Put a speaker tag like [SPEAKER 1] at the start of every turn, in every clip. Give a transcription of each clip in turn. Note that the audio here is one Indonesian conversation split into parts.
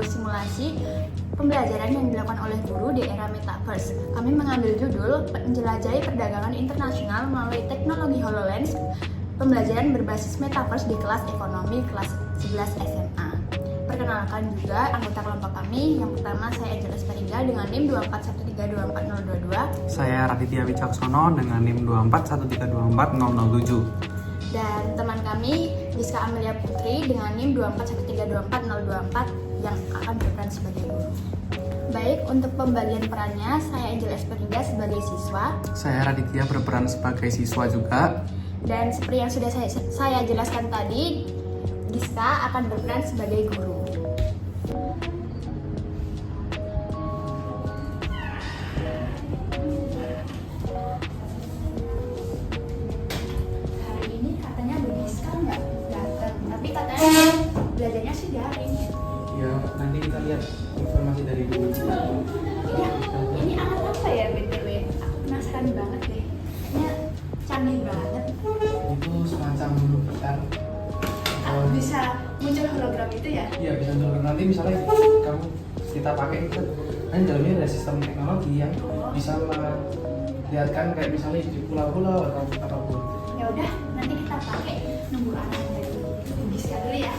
[SPEAKER 1] simulasi pembelajaran yang dilakukan oleh guru di era Metaverse. Kami mengambil judul Menjelajahi Perdagangan Internasional melalui Teknologi HoloLens, pembelajaran berbasis Metaverse di kelas ekonomi kelas 11 SMA. Perkenalkan juga anggota kelompok kami. Yang pertama saya Angela Esperinga dengan NIM 241324022.
[SPEAKER 2] Saya Raditya Wicaksono dengan NIM 241324007.
[SPEAKER 1] Dan teman kami Rizka Amelia Putri dengan NIM 241324024 yang akan berperan sebagai guru. Baik, untuk pembagian perannya saya Angela Esperinga sebagai siswa.
[SPEAKER 2] Saya Raditya berperan sebagai siswa juga.
[SPEAKER 1] Dan seperti yang sudah saya jelaskan tadi, Rizka akan berperan sebagai guru. Hari ini katanya Rizka nggak datang, tapi katanya belajarnya sih daring.
[SPEAKER 2] Ya, nanti kita lihat informasi dari guru.
[SPEAKER 1] Ya, ini alat apa ya BTW? Aku penasaran banget deh. Kayaknya canggih banget.
[SPEAKER 2] Itu semacam gitar.
[SPEAKER 1] Bisa muncul hologram itu ya?
[SPEAKER 2] Iya, bisa dulu. Nanti misalnya kamu kita pakai itu, kan dalamnya ada sistem teknologi yang bisa melihatkan kayak misalnya di pulau-pulau atau apapun.
[SPEAKER 1] Ya udah, nanti kita pakai nunggu arahan dari Rizka dulu ya.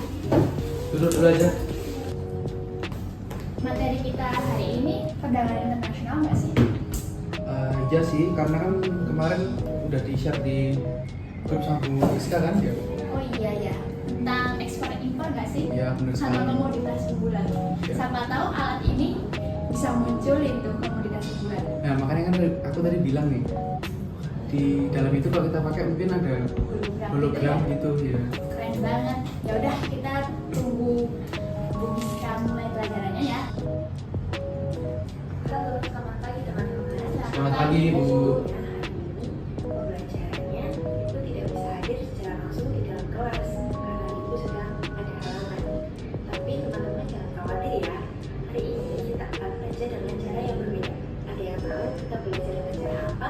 [SPEAKER 2] Duduk dulu aja.
[SPEAKER 1] Materi kita hari ini perdagangan internasional nggak sih?
[SPEAKER 2] Iya sih, karena kan kemarin udah di-share di grup sama Bu Rizka kan ya.
[SPEAKER 1] Oh iya ya, tentang ekspor impor nggak sih?
[SPEAKER 2] Iya, benar
[SPEAKER 1] Sama
[SPEAKER 2] sekali.
[SPEAKER 1] komoditas unggulan.
[SPEAKER 2] Ya.
[SPEAKER 1] Siapa tahu alat ini bisa munculin tuh komoditas unggulan.
[SPEAKER 2] Nah, makanya kan aku tadi bilang nih, di dalam itu kalau kita pakai mungkin ada hologram gitu ya.
[SPEAKER 1] Keren banget. Ya udah, kita tunggu Bu Rizka mulai pelajarannya ya.
[SPEAKER 3] Halo, selamat pagi teman-teman.
[SPEAKER 2] Selamat pagi, Bu.
[SPEAKER 3] Pembelajarannya itu tidak bisa hadir secara langsung di dalam kelas karena ibu sedang ada halangan. Tapi teman-teman jangan khawatir ya. Hari ini kita akan belajar dengan cara yang berbeda. Ada yang tahu kita belajar dengan cara apa?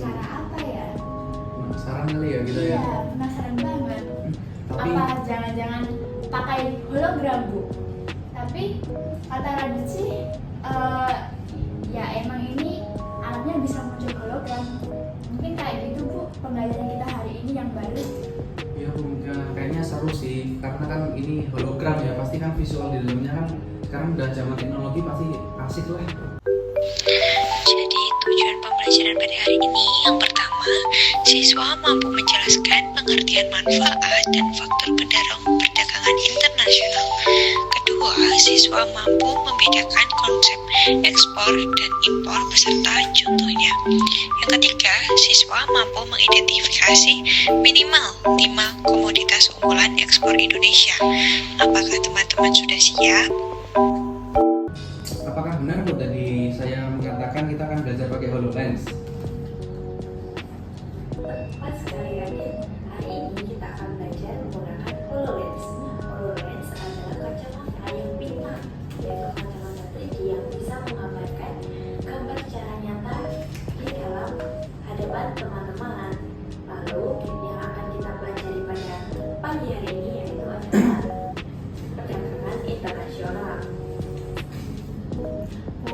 [SPEAKER 1] Cara apa ya?
[SPEAKER 2] Penasaran kali ya gitu ya.
[SPEAKER 1] Iya, penasaran banget.
[SPEAKER 2] Tapi
[SPEAKER 1] Apa jangan-jangan pakai hologram, Bu? Tapi kata Radit sih, ya emang ini alatnya bisa muncul hologram. Mungkin kayak gitu, Bu, pembelajaran kita hari ini yang baru.
[SPEAKER 2] ya enggak, kayaknya seru sih karena kan ini hologram ya, pasti kan visual di dalamnya kan sekarang udah zaman teknologi pasti asik lah.
[SPEAKER 4] Jadi tujuan pembelajaran pada hari ini yang pertama, siswa mampu menjelaskan pengertian manfaat dan faktor pendorong perdagangan internasional. Kedua, siswa mampu membedakan konsep ekspor dan impor beserta contohnya. Yang ketiga, siswa mampu mengidentifikasi minimal 5 komoditas unggulan ekspor Indonesia. Apakah teman-teman sudah siap?
[SPEAKER 2] Apakah benar Bu tadi saya mengatakan kita akan belajar pakai HoloLens?
[SPEAKER 3] Tepat sekali Radit. Hari ini kita akan belajar menggunakan HoloLens. HoloLens adalah kacamata yang pintar, yaitu kacamata 3D yang bisa menggambarkan gambar secara nyata di dalam hadapan teman-teman. Lalu yang akan kita pelajari pada pagi hari ini yaitu adalah perdagangan internasional.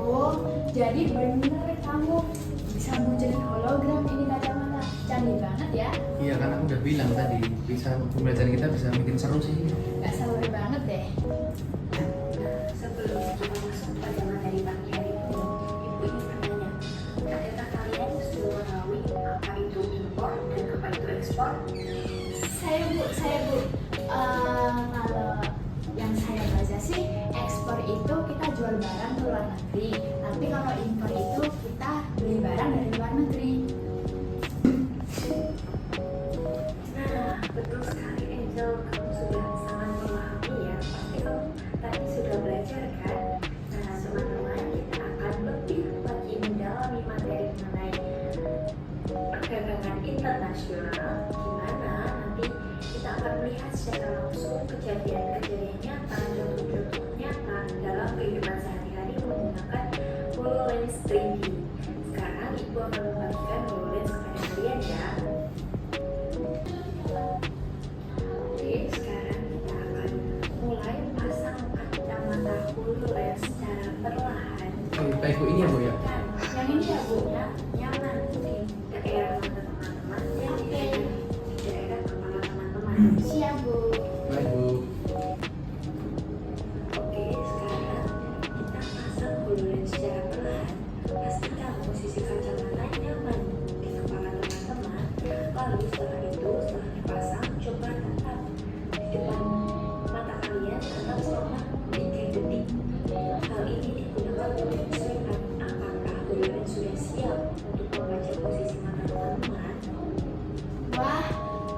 [SPEAKER 1] Oh, jadi bener kamu bisa munculin hologram ini kacamata. Canggih banget ya.
[SPEAKER 2] Iya, karena aku udah bilang tadi bisa pembelajaran kita bisa bikin seru sih.
[SPEAKER 1] Gak sabar banget deh.
[SPEAKER 3] Sebelum kita masuk pada materi pagi hari ini, Ibu ingin bertanya, adakah kalian sudah mengetahui apa itu impor dan apa itu ekspor?
[SPEAKER 1] Saya Bu. Kalau yang saya baca sih, ekspor itu kita jual barang ke luar negeri. Tapi kalau impor itu kita beli barang dari luar negeri.
[SPEAKER 3] Nah, betul sekali Angel, kamu sudah sangat memahami ya. Pasti kamu tadi sudah belajar kan? Nah, teman-teman, kita akan lebih lagi mendalami materi mengenai perdagangan internasional. Gimana nanti kita akan melihat secara langsung kejadian-kejadian nyata, contoh-contoh nyata dalam kehidupan sehari-hari menggunakan HoloLens 3D. Sekarang Ibu akan membagikan HoloLens kepada kalian ya. Oke, sekarang kita akan mulai pasang kaca perlahan.
[SPEAKER 2] Kayak Bu ini ya Bu ya?
[SPEAKER 3] Kan, yang ini ya Bu ya, nyaman di daerah teman-teman yang di daerah kepala teman-teman.
[SPEAKER 1] Siap, Bu.
[SPEAKER 2] Baik Bu.
[SPEAKER 3] Oke, sekarang kita pasang HoloLens secara perlahan. Pastikan posisi kacamata nyaman di kepala teman-teman. Lalu setelah dipasang, coba tetap di depan mata kalian tetap selama 3 detik. Hal ini digunakan untuk menyesuaikan apakah HoloLens sudah siap untuk membaca posisi mata teman-teman.
[SPEAKER 1] Wah,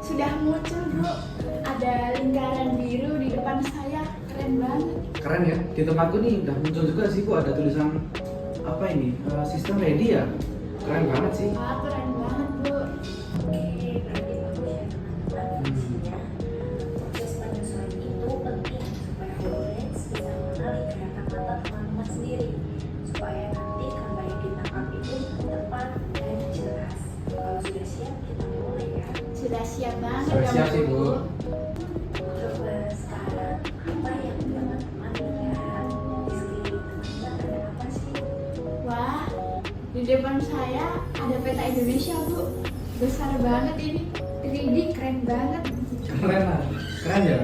[SPEAKER 1] sudah muncul, Bu. Ada lingkaran biru di depan saya. Keren banget.
[SPEAKER 2] Keren ya, di tempatku nih udah muncul juga sih Bu, ada tulisan apa ini, sistem ready ya. Keren banget sih.
[SPEAKER 1] Wah, keren banget, Bu.
[SPEAKER 3] Oke, berarti bagus ya teman-teman fungsinya. Proses penyesuaian itu penting supaya HoloLens bisa mengenali gerakan mata teman-teman sendiri, supaya nanti gambar yang ditangkap itu tepat dan jelas. Kalau sudah siap, kita mulai ya.
[SPEAKER 1] Sudah siap banget
[SPEAKER 2] Sudah
[SPEAKER 1] ya,
[SPEAKER 2] siap sih, Bu.
[SPEAKER 3] Coba sekarang apa yang teman-teman lihat di sekeliling teman-teman ada apa sih?
[SPEAKER 1] Wah, di depan saya ada peta Indonesia, Bu. Besar banget ini. 3D keren banget.
[SPEAKER 2] Keren lah, keren ya.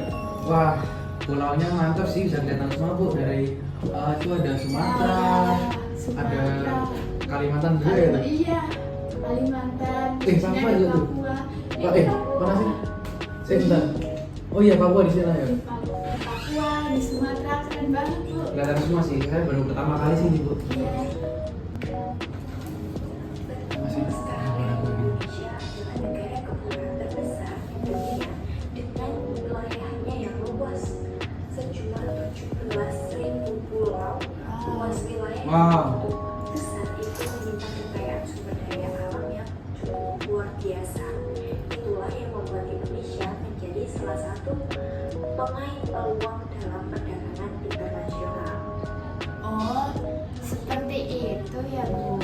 [SPEAKER 2] Wah, pulaunya mantap sih, bisa kelihatan semua Bu. Dari itu ada Sumatera,
[SPEAKER 1] Wah,
[SPEAKER 2] ada
[SPEAKER 1] Sumatera.
[SPEAKER 2] Kalimantan juga ya. Bu?
[SPEAKER 1] Iya, Kalimantan.
[SPEAKER 2] Eh,
[SPEAKER 1] di sini
[SPEAKER 2] Papua
[SPEAKER 1] ada
[SPEAKER 2] juga tuh.
[SPEAKER 1] Papua.
[SPEAKER 2] Wah, mana sih? Saya bentar. Oh iya, Papua di sana ya.
[SPEAKER 1] Di Papua, di Sumatera, keren banget, Bu.
[SPEAKER 2] Kelihatan semua sih. Saya baru pertama kali sih nih Bu.
[SPEAKER 1] Iya.
[SPEAKER 2] Masih
[SPEAKER 3] Sekarang Indonesia adalah negara kepulauan terbesar di dunia dengan wilayahnya yang luas sejumlah 17.000 pulau. Luas wilayah
[SPEAKER 2] Wow.
[SPEAKER 3] yang besar itu menyimpan kekayaan sumber daya alam yang cukup luar biasa. Itulah yang membuat Indonesia menjadi salah satu pemain peluang dalam perdagangan internasional.
[SPEAKER 1] Oh, seperti itu ya, Bu.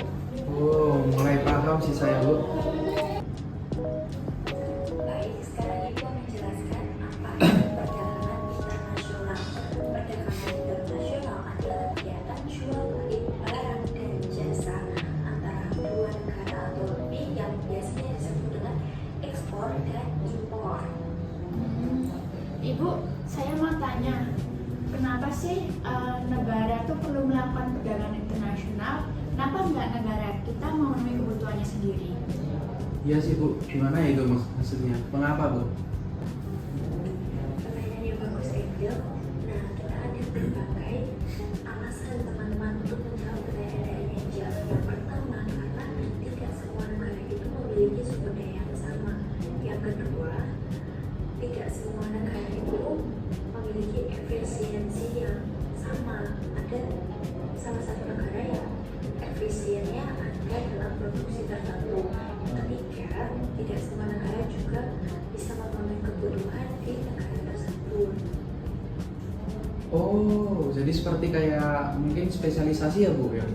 [SPEAKER 2] Oh, mulai paham sih saya Bu.
[SPEAKER 3] Baik, sekarang Ibu menjelaskan apa itu perdagangan internasional. Perdagangan internasional adalah kegiatan jual beli barang dan jasa antara dua negara atau lebih yang biasanya disebut dengan ekspor dan impor.
[SPEAKER 1] Ibu, saya mau tanya, kenapa sih negara tuh perlu melakukan perdagangan internasional? Kenapa nggak negara kita memenuhi kebutuhannya sendiri?
[SPEAKER 2] Iya sih Bu, gimana ya itu maksudnya? Mengapa Bu?
[SPEAKER 3] Pertanyaan yang bagus, Angel. Nah, kita ada berbagai alasan teman-teman untuk menjawab pertanyaan Angel. Yang pertama, karena tidak semua negara itu memiliki sumber daya yang sama. Yang kedua, tidak semua negara itu memiliki efisiensi yang sama. Ada salah satu negara yang efisiennya ada dalam produksi tertentu. Yang ketiga, tidak semua negara juga bisa memenuhi kebutuhan di negara tersebut.
[SPEAKER 2] Oh, jadi seperti kayak mungkin spesialisasi ya Bu ya.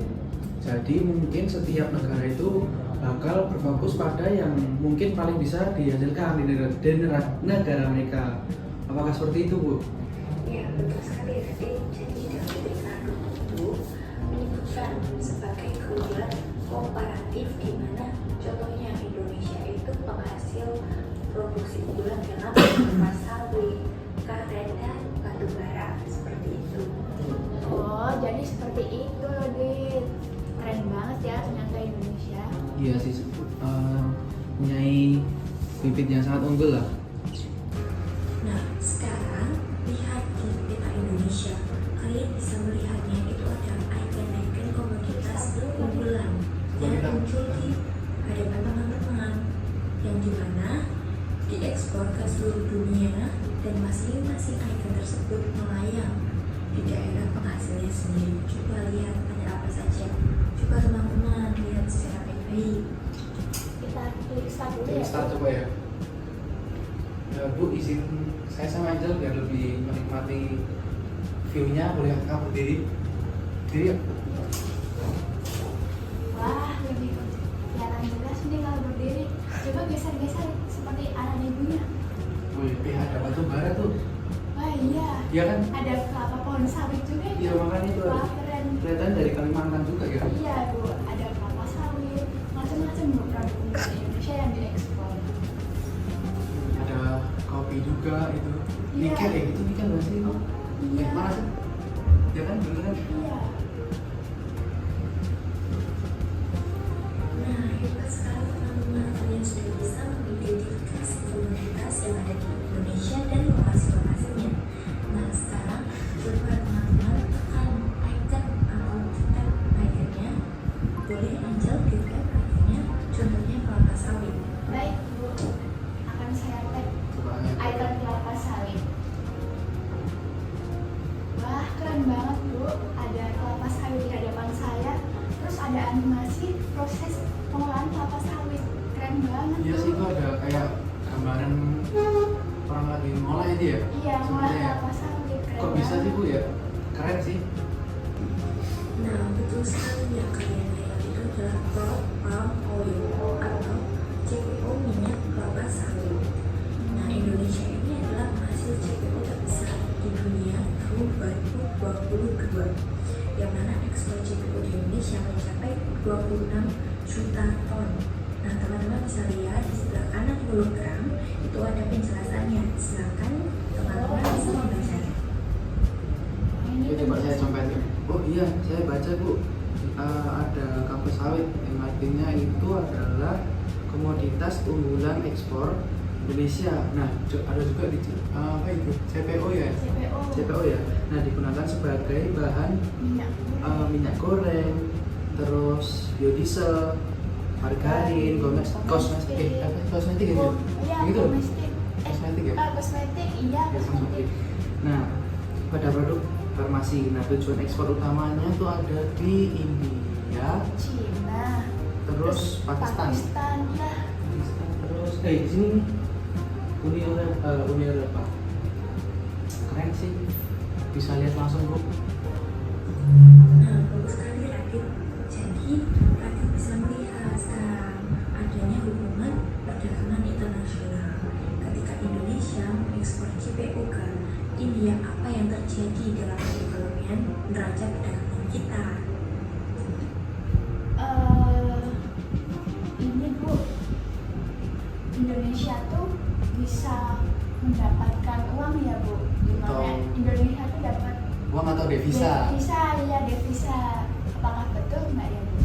[SPEAKER 2] Jadi mungkin setiap negara itu bakal berfokus pada yang mungkin paling bisa dihasilkan di negara mereka. Apakah seperti itu Bu?
[SPEAKER 3] Ya, betul sekali tadi. Jadi dalam pemeriksaan itu menyebutkan sebagai keunggulan komparatif di mana contohnya Indonesia itu penghasil produksi unggulan dalam kelapa sawit, karet dan batu bara seperti itu.
[SPEAKER 1] Oh, jadi seperti itu loh, Dit. Keren banget ya ternyata Indonesia.
[SPEAKER 2] Iya sih, punyai bibit yang sangat unggul lah.
[SPEAKER 3] Nah, sekarang lihat di peta Indonesia. Kalian bisa melihatnya itu ada icon-icon komoditas unggulan yang muncul di hadapan teman-teman, yang dimana diekspor ke seluruh dunia dan masing-masing icon tersebut melayang di daerah penghasilnya sendiri. Coba lihat ada apa saja. Coba teman-teman lihat secara baik-baik.
[SPEAKER 1] Kita klik start dulu ya.
[SPEAKER 2] Start coba ya. Ya Bu, izin saya sama Angel biar lebih menikmati view-nya. Boleh kamu berdiri? Berdiri ya?
[SPEAKER 1] Wah, lebih kelihatan jelas nih kalau berdiri. Coba geser-geser seperti arahan ibunya.
[SPEAKER 2] Wih, ada batu bara tuh.
[SPEAKER 1] Wah iya,
[SPEAKER 2] Iya kan?
[SPEAKER 1] ada kelapa pohon sawit juga
[SPEAKER 2] Iya,
[SPEAKER 1] itu.
[SPEAKER 2] makanya itu.
[SPEAKER 1] Wah keren.
[SPEAKER 2] kelihatan dari Kalimantan juga ya.
[SPEAKER 1] Iya Bu, ada kelapa sawit, macam-macam Bu produk unggulan Indonesia yang diekspor.
[SPEAKER 2] Ada kopi juga itu.
[SPEAKER 1] Iya.
[SPEAKER 2] Nikel ya, itu nikel nggak sih?
[SPEAKER 1] Iya.
[SPEAKER 2] Mana sih? Ya kan beneran.
[SPEAKER 1] Iya.
[SPEAKER 3] Nah, hebat sekali teman-teman, kalian sudah bisa mengidentifikasi komoditas yang ada di Indonesia dan lokasi-lokasinya. Nah, sekarang coba teman-teman tekan icon atau tab iconnya. Boleh Angel di tab iconnya, contohnya kelapa sawit.
[SPEAKER 1] Baik Bu, akan saya tag
[SPEAKER 2] Coba ya.
[SPEAKER 1] icon kelapa sawit. Wah, keren banget Bu, ada kelapa sawit di hadapan saya. Terus ada animasi proses pengolahan kelapa sawit. Keren banget
[SPEAKER 2] Iya
[SPEAKER 1] Bu.
[SPEAKER 2] sih, itu ada kayak gambaran orang lagi ngolah itu ya.
[SPEAKER 1] Iya, ngolah
[SPEAKER 2] Sebenarnya.
[SPEAKER 1] kelapa sawit. Keren
[SPEAKER 2] Kok bisa
[SPEAKER 1] banget.
[SPEAKER 2] sih Bu ya? Keren sih.
[SPEAKER 3] Nah, betul sekali yang kalian lihat itu adalah crop palm oil atau CPO minyak kelapa sawit. Nah, Indonesia ini adalah penghasil CPO terbesar di dunia tahun 2022, yang mana ekspor CPO di Indonesia mencapai 26 juta ton. Nah, teman-teman bisa lihat di sebelah kanan hologram itu ada penjelasannya. Silakan teman-teman bisa membacanya.
[SPEAKER 1] Ini
[SPEAKER 2] Ya, coba saya
[SPEAKER 1] tentu-
[SPEAKER 2] contohin. Oh iya, saya baca Bu. Ada kelapa sawit yang artinya itu adalah komoditas unggulan ekspor Indonesia. Nah, ada juga di apa itu? CPO ya.
[SPEAKER 1] CPO.
[SPEAKER 2] CPO ya. Nah, digunakan sebagai bahan
[SPEAKER 1] Minyak.
[SPEAKER 2] minyak goreng, terus biodiesel, margarin, kosmetik, kosmetik gitu.
[SPEAKER 1] Oh, iya,
[SPEAKER 2] Gitu.
[SPEAKER 1] kosmetik.
[SPEAKER 2] Kosmetik ya?
[SPEAKER 1] Kosmetik, iya
[SPEAKER 2] Ya,
[SPEAKER 1] kosmetik.
[SPEAKER 2] Nah, pada produk farmasi. Nah, tujuan ekspor utamanya tuh ada di India,
[SPEAKER 1] Cina.
[SPEAKER 2] terus Pakistan.
[SPEAKER 1] Ya.
[SPEAKER 2] Terus di sini nih, Uni Eropa. Keren sih. Bisa lihat langsung Bu.
[SPEAKER 3] Nah, bagus sekali Radit. Jadi, Radit bisa melihat sekarang adanya hubungan perdagangan internasional. Ketika Indonesia mengekspor CPO ke India, apa yang terjadi dalam perekonomian neraca perdagangan kita?
[SPEAKER 1] Ini Bu, Indonesia tuh bisa mendapatkan uang ya Bu. Dimana
[SPEAKER 2] Betul.
[SPEAKER 1] Indonesia tuh dapat
[SPEAKER 2] Uang atau devisa?
[SPEAKER 1] Devisa, ya devisa. Apakah betul nggak ya Bu?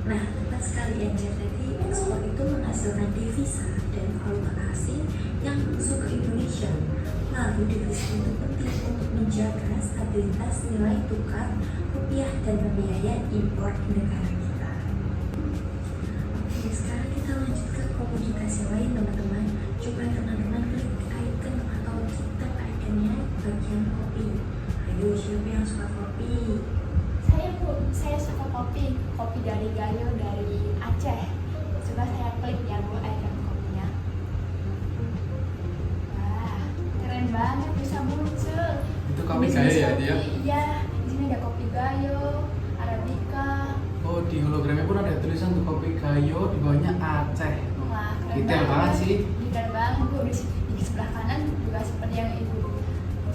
[SPEAKER 3] Nah, tepat sekali Angel. Tadi ekspor itu menghasilkan devisa dan valuta asing yang masuk ke Indonesia. Lalu devisa itu penting untuk menjaga stabilitas nilai tukar rupiah dan membiayai impor di negara kita. Oke, sekarang kita lanjut ke komoditas yang lain teman-teman. Coba teman-teman klik icon atau tab iconnya bagian kopi. Ayo, siapa yang suka kopi?
[SPEAKER 1] Saya Bu, saya suka kopi. Kopi dari Gayo dari Aceh. Coba saya klik ya Bu icon kopinya. Wah, keren banget bisa muncul.
[SPEAKER 2] Itu kopi
[SPEAKER 1] Bisnis
[SPEAKER 2] Gayo ya
[SPEAKER 1] kopi,
[SPEAKER 2] dia?
[SPEAKER 1] Iya, di sini ada kopi Gayo, Arabica.
[SPEAKER 2] Oh, di hologramnya pun ada tulisan tuh kopi Gayo, di bawahnya Aceh.
[SPEAKER 1] Wah, keren
[SPEAKER 2] Detail banget sih.
[SPEAKER 1] Detail banget Bu. Di sebelah kanan juga seperti yang Ibu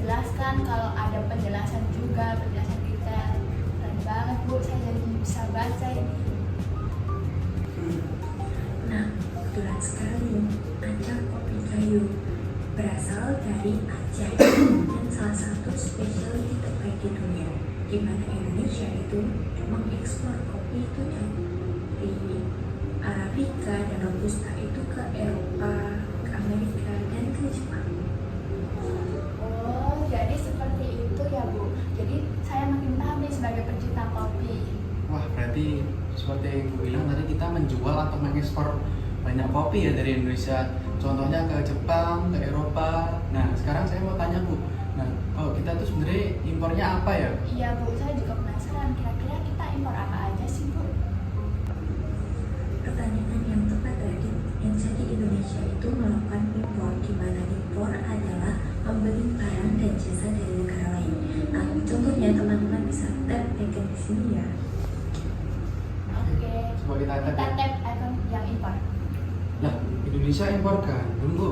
[SPEAKER 1] jelaskan, kalau ada penjelasan juga, penjelasan detail. Keren banget Bu, saya jadi bisa baca ini.
[SPEAKER 3] Nah, kebetulan sekali ada kopi Gayo berasal dari Aceh dan salah satu spesialty terbaik di dunia, di mana Indonesia itu mengekspor kopi itu dari Arabica dan Robusta itu ke Eropa, ke Amerika, dan ke Jepang.
[SPEAKER 1] Oh, jadi seperti itu ya Bu. Jadi saya makin paham nih sebagai pencinta kopi.
[SPEAKER 2] Wah, berarti seperti yang gue bilang tadi, kita menjual atau mengekspor banyak kopi ya dari Indonesia. Contohnya ke Jepang, ke Eropa. Nah, sekarang saya mau tanya Bu. Nah, kalau kita tuh sebenarnya impornya apa ya?
[SPEAKER 1] Iya Bu, saya juga penasaran kira-kira kita impor apa aja sih Bu?
[SPEAKER 3] Pertanyaan yang tepat tadi, yang jadi Indonesia itu melakukan impor, di mana impor adalah membeli barang dan jasa dari negara lain. Nah, contohnya teman-teman bisa tap icon di sini ya.
[SPEAKER 1] Oke.
[SPEAKER 2] Coba kita
[SPEAKER 1] Kita
[SPEAKER 2] tap ya.
[SPEAKER 1] tap icon yang impor.
[SPEAKER 2] Nah, Indonesia impor gandum Bu.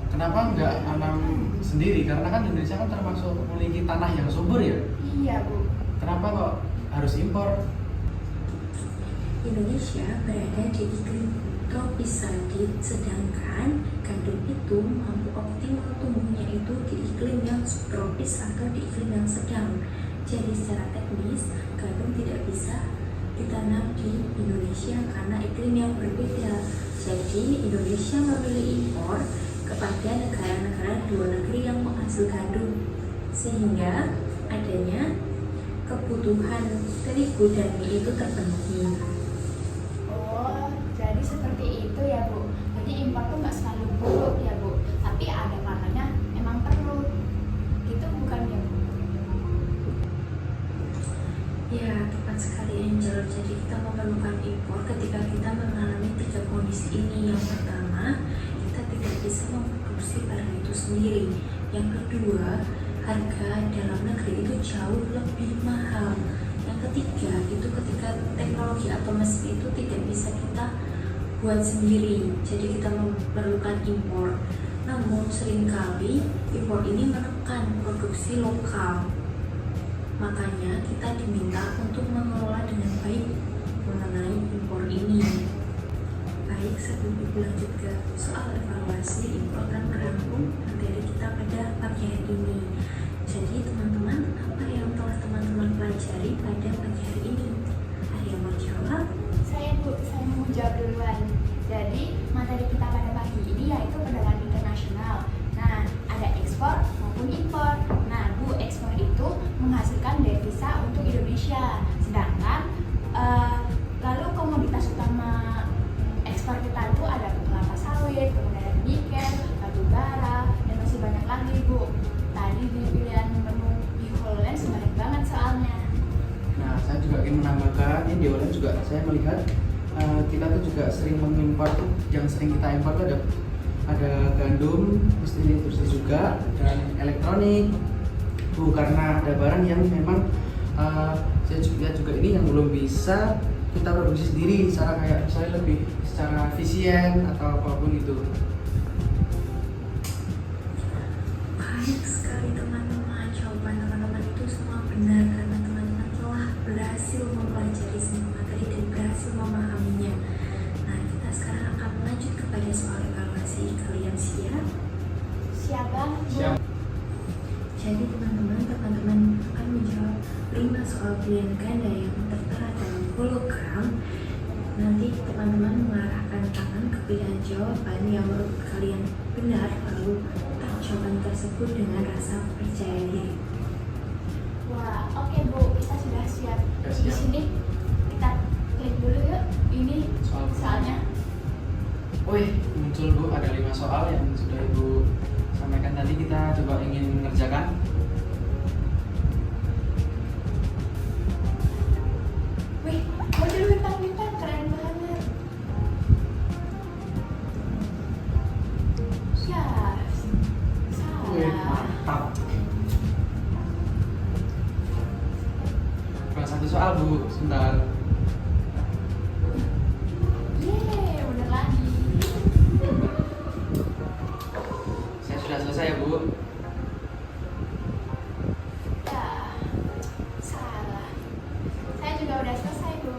[SPEAKER 2] Kenapa nggak nanam sendiri? Karena kan Indonesia kan termasuk mulai kita tanah yang subur ya?
[SPEAKER 1] Iya Bu.
[SPEAKER 2] Kenapa kok harus impor?
[SPEAKER 3] Indonesia berada di iklim tropis sardit, sedangkan gandum itu mampu optimal tumbuhnya itu di iklim yang subtropis atau di iklim yang sedang. Jadi secara teknis, gandum tidak bisa ditanam di Indonesia karena iklim yang berbeda. Jadi Indonesia memilih impor kepada negara-negara luar negeri yang menghasil gandum, sehingga adanya kebutuhan terigu dan mie itu terpenuhi.
[SPEAKER 1] Oh, jadi seperti itu ya Bu. Jadi impor tuh nggak selalu buruk ya Bu, tapi ada kalanya memang perlu. Gitu bukan ya Bu?
[SPEAKER 3] Ya, tepat sekali Angel. Jadi kita memerlukan impor ketika kita mengalami 3 kondisi ini. Yang pertama, kita tidak bisa memproduksi barang itu sendiri. Yang kedua, harga dalam negeri itu jauh lebih mahal. Yang ketiga, itu ketika teknologi atau mesin itu tidak bisa kita buat sendiri. Jadi kita memerlukan impor. Namun seringkali impor ini menekan produksi lokal. Makanya kita diminta untuk mengelola dengan baik mengenai impor ini. Baik, sebelum Ibu lanjut ke soal evaluasi, Ibu akan merangkum materi kita pada pagi hari ini. Jadi teman-teman, apa yang telah teman-teman pelajari pada pagi hari ini? Ada yang mau jawab?
[SPEAKER 1] Saya Bu, saya mau jawab duluan. Jadi materi kita pada pagi ini yaitu perdagangan internasional. Nah, ada ekspor maupun impor. Nah Bu, ekspor itu menghasilkan devisa untuk Indonesia. Sedangkan lalu komoditas utama ekspor kita itu ada kelapa sawit, kemudian ada nikel, batu bara, dan masih banyak lagi Bu. Tadi di pilihan menu di HoloLens banyak banget soalnya.
[SPEAKER 2] Nah, saya juga ingin menambahkan, ini di HoloLens juga saya melihat kita tuh juga sering mengimpor tuh, yang sering kita impor tuh ada gandum, mesin industri juga, dan elektronik. Bu, karena ada barang yang memang saya juga ini yang belum bisa kita produksi sendiri secara kayak misalnya lebih secara efisien atau apapun itu.
[SPEAKER 3] Baik sekali teman-teman, jawaban teman-teman itu semua benar karena teman-teman telah berhasil mempelajari semua materi dan berhasil memahaminya. Nah, kita sekarang akan lanjut kepada soal evaluasi. Kalian siap?
[SPEAKER 1] Siap banget Bu.
[SPEAKER 2] Siap.
[SPEAKER 3] Jadi teman-teman akan menjawab 5 soal pilihan ganda yang tertera dalam hologram. Nanti teman-teman mengarahkan tangan ke pilihan jawaban yang menurut kalian benar, lalu tak jawaban tersebut dengan rasa percaya diri.
[SPEAKER 1] Wah, oke Bu, kita sudah siap.
[SPEAKER 2] Ya,
[SPEAKER 1] Di
[SPEAKER 2] siap.
[SPEAKER 1] sini kita klik dulu yuk. Ini soalnya.
[SPEAKER 2] Wih, muncul Bu, ada 5 soal yang sudah Ibu sampaikan tadi, kita coba ingin mengerjakan.
[SPEAKER 1] Wih, model bintang-bintang keren banget. Ya,
[SPEAKER 2] Wih,
[SPEAKER 1] salah.
[SPEAKER 2] mantap. Kurang 1 soal Bu, sebentar.
[SPEAKER 1] Yeay, bener lagi.
[SPEAKER 2] Saya sudah selesai ya Bu.
[SPEAKER 1] Ya, salah. Saya juga udah selesai Bu.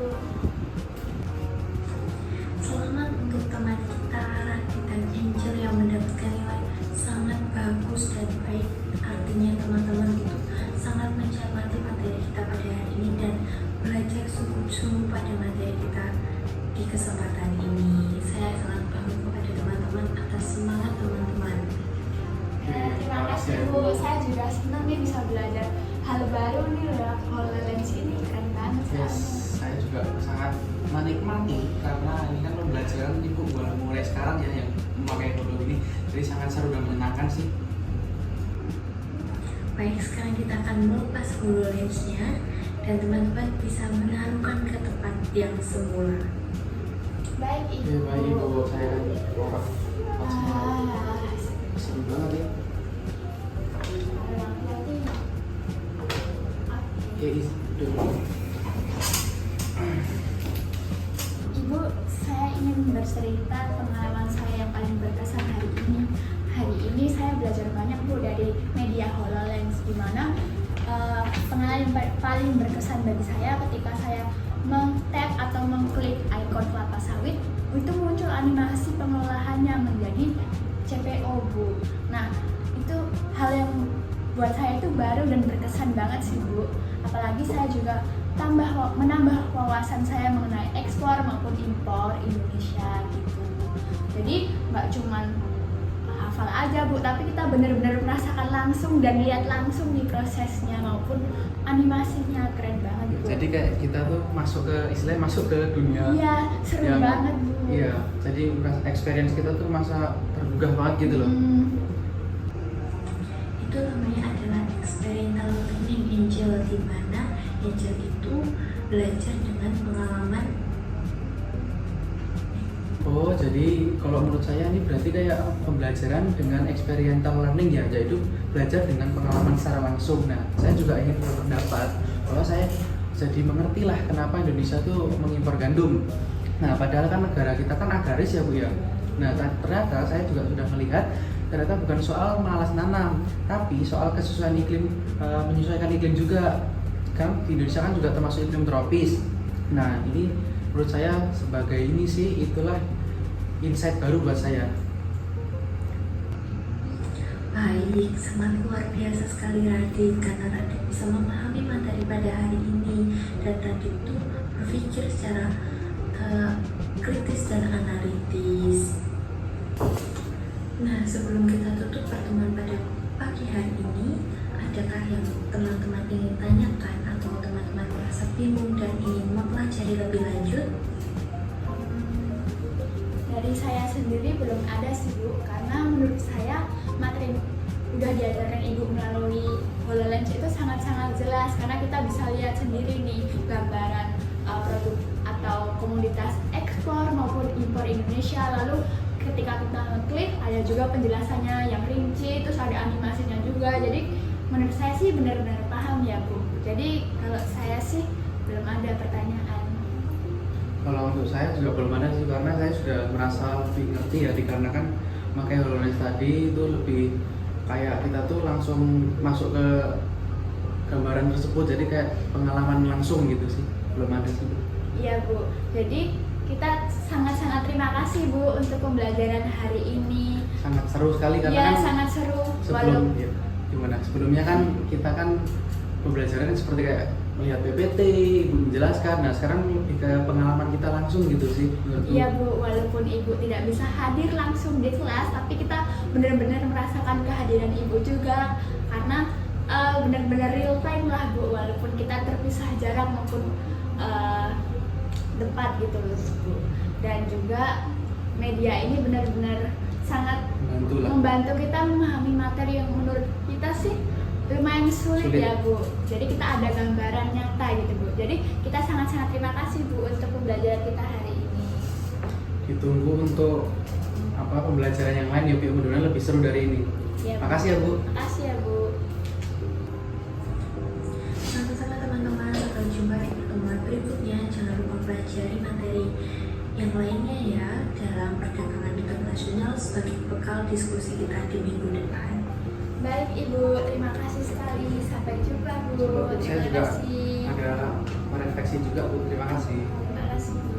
[SPEAKER 3] Selamat untuk teman kita Radit dan Angel yang mendapatkan nilai sangat bagus dan baik. Artinya teman-teman itu sangat mencermati materi kita pada hari ini dan belajar sungguh-sungguh pada materi kita di kesempatan ini. Saya sangat bangga kepada teman-teman atas semangat teman-teman.
[SPEAKER 1] Ya, terima kasih Bu. Saya juga senang nih bisa belajar hal baru nih lewat HoloLens ini. Keren banget
[SPEAKER 2] Yes,
[SPEAKER 1] soalnya.
[SPEAKER 2] saya juga sangat menikmati karena ini kan pembelajaran Ibu mulai sekarang ya yang memakai Holo ini, jadi sangat seru dan menyenangkan sih.
[SPEAKER 3] Baik, sekarang kita akan melepas HoloLens-nya dan teman-teman bisa menaruhkan ke tempat yang semula.
[SPEAKER 1] Baik Ibu.
[SPEAKER 2] Oke, baik Ibu, saya orang
[SPEAKER 1] Ah,
[SPEAKER 2] seru banget ya.
[SPEAKER 1] hati-hati.
[SPEAKER 2] Oke, udah.
[SPEAKER 1] Ibu, saya ingin bercerita pengalaman saya yang paling berkesan hari ini. Hari ini saya belajar banyak Bu dari media HoloLens, di mana pengalaman paling berkesan bagi saya ketika saya meng-tap atau mengklik ikon kelapa sawit, itu muncul animasi pengolahannya menjadi CPO, Bu. Nah, itu hal yang buat saya itu baru dan berkesan banget sih, Bu. Apalagi saya juga menambah wawasan saya mengenai ekspor maupun impor Indonesia gitu. Jadi nggak cuman hafal aja, Bu, tapi kita benar-benar merasakan langsung dan lihat langsung di prosesnya maupun animasinya. Keren banget, Bu.
[SPEAKER 2] Jadi kayak kita tuh masuk ke dunia.
[SPEAKER 1] Iya, seru banget, Bu.
[SPEAKER 2] Iya, jadi experience kita tuh masa tergugah banget gitu loh.
[SPEAKER 3] Itu namanya adalah experiential learning, Angel, di mana Angel itu belajar dengan pengalaman.
[SPEAKER 2] Oh, jadi kalau menurut saya ini berarti kayak pembelajaran dengan experiential learning ya, yaitu belajar dengan pengalaman secara langsung. Nah, saya juga ingin berpendapat kalau saya jadi mengerti lah kenapa Indonesia tuh mengimpor gandum. Nah, padahal kan negara kita kan agraris ya, Bu ya. Nah, ternyata saya juga sudah melihat ternyata bukan soal malas nanam, tapi soal kesesuaian iklim, menyesuaikan iklim juga. Kan di Indonesia kan juga termasuk iklim tropis. Nah, ini menurut saya sebagai ini sih itulah insight baru buat saya.
[SPEAKER 3] Baik, sangat luar biasa sekali Radit, karena Radit bisa memahami materi pada hari ini dan Radit itu berpikir secara kritis dan analitis. Nah, sebelum kita tutup pertemuan pada pagi hari ini, adakah yang teman-teman ingin tanyakan atau teman-teman merasa bingung dan ingin mempelajari lebih lanjut?
[SPEAKER 1] Dari saya sendiri belum ada sih, Bu, karena menurut saya materi udah diajarkan Ibu melalui HoloLens itu sangat-sangat jelas, karena kita bisa lihat sendiri nih gambaran produk atau komoditas ekspor maupun impor Indonesia. Lalu ketika kita ngeklik ada juga penjelasannya yang rinci, terus ada animasinya juga. Jadi menurut saya sih benar-benar paham ya, Bu. Jadi kalau saya sih belum ada pertanyaan.
[SPEAKER 2] Kalau untuk saya juga belum ada sih, karena saya sudah merasa lebih ngerti ya, dikarenakan pakai HoloLens tadi itu lebih kayak kita tuh langsung masuk ke gambaran tersebut, jadi kayak pengalaman langsung gitu sih. Belum ada sih, Bu.
[SPEAKER 1] Iya, Bu. Jadi kita sangat-sangat terima kasih, Bu, untuk pembelajaran hari ini.
[SPEAKER 2] Sangat seru sekali karena
[SPEAKER 1] Iya,
[SPEAKER 2] kan
[SPEAKER 1] sangat seru.
[SPEAKER 2] ya, gimana? Sebelumnya kan kita kan pembelajaran seperti kayak melihat PPT, Ibu menjelaskan. Nah, sekarang lebih ke pengalaman kita langsung gitu sih.
[SPEAKER 1] Iya, Bu, walaupun Ibu tidak bisa hadir langsung di kelas, tapi kita benar-benar merasakan kehadiran Ibu juga, karena benar-benar real time lah, Bu, walaupun kita terpisah jarak maupun dekat gitu loh, Bu. Dan juga media ini benar-benar sangat membantu kita memahami materi yang menurut kita sih lumayan sulit ya, Bu. Jadi kita ada gambaran nyata gitu, Bu. Jadi kita sangat-sangat terima kasih, Bu, untuk pembelajaran kita hari ini.
[SPEAKER 2] Ditunggu untuk pembelajaran yang lain ya, Bu. Mudah-mudahan lebih seru dari ini.
[SPEAKER 1] Ya,
[SPEAKER 2] Makasih ya, Bu.
[SPEAKER 1] Makasih ya, Bu.
[SPEAKER 3] Sama-sama teman-teman, sampai jumpa di pertemuan berikutnya. Jangan lupa pelajari materi yang lainnya ya dalam perdagangan internasional sebagai bekal diskusi kita di minggu depan.
[SPEAKER 1] Baik, Ibu, terima kasih sekali. Sampai jumpa, Bu.
[SPEAKER 2] Saya
[SPEAKER 1] Terima
[SPEAKER 2] juga
[SPEAKER 1] kasih.
[SPEAKER 2] ada merefleksi juga, Bu. Terima kasih.
[SPEAKER 1] Terima kasih, Bu.